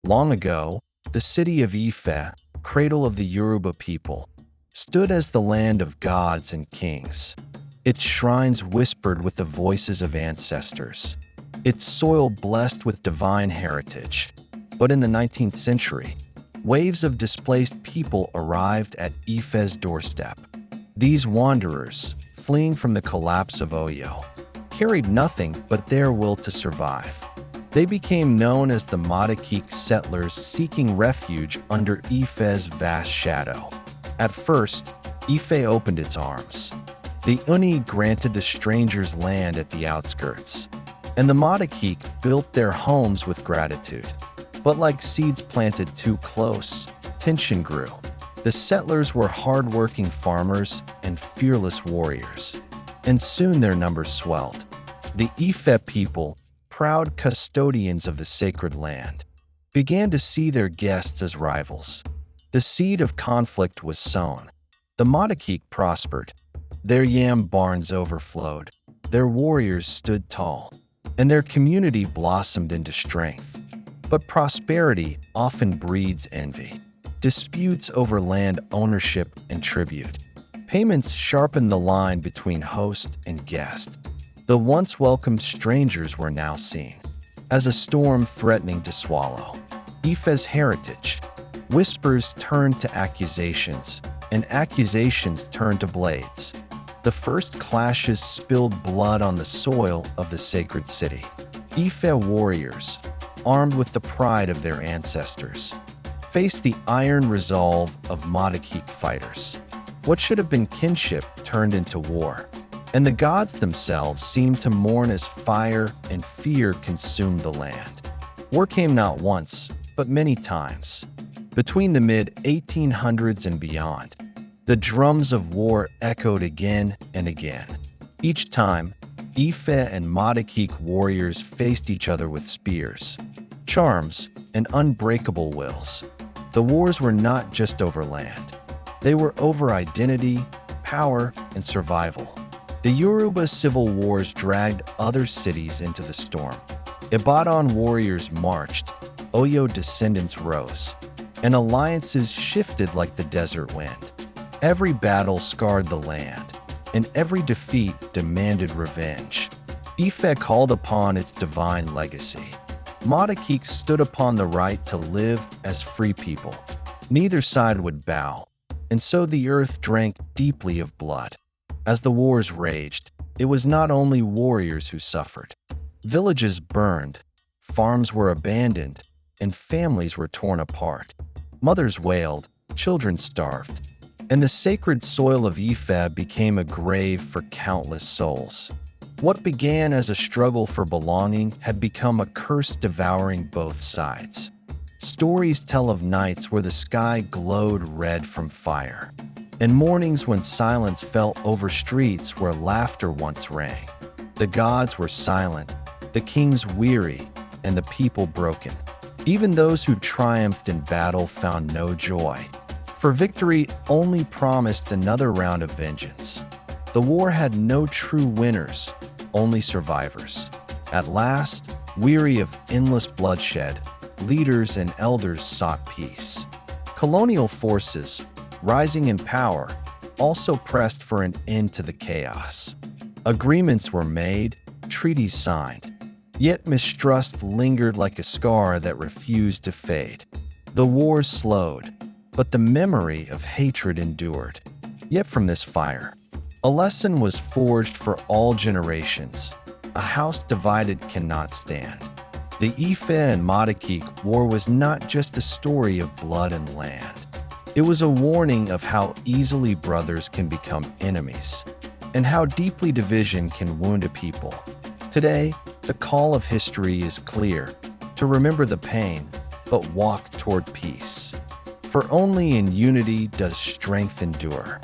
Long ago, the city of Ife, cradle of the Yoruba people, stood as the land of gods and kings. Its shrines whispered with the voices of ancestors, its soil blessed with divine heritage. But in the 19th century, waves of displaced people arrived at Ife's doorstep. These wanderers, fleeing from the collapse of Oyo, carried nothing but their will to survive. They became known as the Modakeke settlers seeking refuge under Ife's vast shadow. At first, Ife opened its arms. The Uni granted the strangers land at the outskirts, and the Modakeke built their homes with gratitude. But like seeds planted too close, tension grew. The settlers were hard-working farmers and fearless warriors, and soon their numbers swelled. The Ife people, proud custodians of the sacred land, began to see their guests as rivals. The seed of conflict was sown. The Modakeke prospered. Their yam barns overflowed. Their warriors stood tall, and their community blossomed into strength. But prosperity often breeds envy. Disputes over land ownership and tribute. Payments sharpened the line between host and guest. The once welcomed strangers were now seen as a storm threatening to swallow Ife's heritage. Whispers turned to accusations, and accusations turned to blades. The first clashes spilled blood on the soil of the sacred city. Ife warriors, armed with the pride of their ancestors, faced the iron resolve of Modakeke fighters. What should have been kinship turned into war, and the gods themselves seemed to mourn as fire and fear consumed the land. War came not once, but many times. Between the mid-1800s and beyond, the drums of war echoed again and again. Each time, Ife and Modakeke warriors faced each other with spears, charms, and unbreakable wills. The wars were not just over land. They were over identity, power, and survival. The Yoruba civil wars dragged other cities into the storm. Ibadan warriors marched, Oyo descendants rose, and alliances shifted like the desert wind. Every battle scarred the land, and every defeat demanded revenge. Ife called upon its divine legacy. Modakeke stood upon the right to live as free people. Neither side would bow, and so the earth drank deeply of blood. As the wars raged, it was not only warriors who suffered. Villages burned, farms were abandoned, and families were torn apart. Mothers wailed, children starved, and the sacred soil of Ife became a grave for countless souls. What began as a struggle for belonging had become a curse devouring both sides. Stories tell of nights where the sky glowed red from fire, and mornings when silence fell over streets where laughter once rang. The gods were silent, the kings weary, and the people broken. Even those who triumphed in battle found no joy, for victory only promised another round of vengeance. The war had no true winners, only survivors. At last, weary of endless bloodshed, leaders and elders sought peace. Colonial forces, rising in power, also pressed for an end to the chaos. Agreements were made, treaties signed, yet mistrust lingered like a scar that refused to fade. The wars slowed, but the memory of hatred endured. Yet from this fire, a lesson was forged for all generations. A house divided cannot stand. The Ife and Modakeke war was not just a story of blood and land. It was a warning of how easily brothers can become enemies, and how deeply division can wound a people. Today, the call of history is clear: to remember the pain, but walk toward peace. For only in unity does strength endure.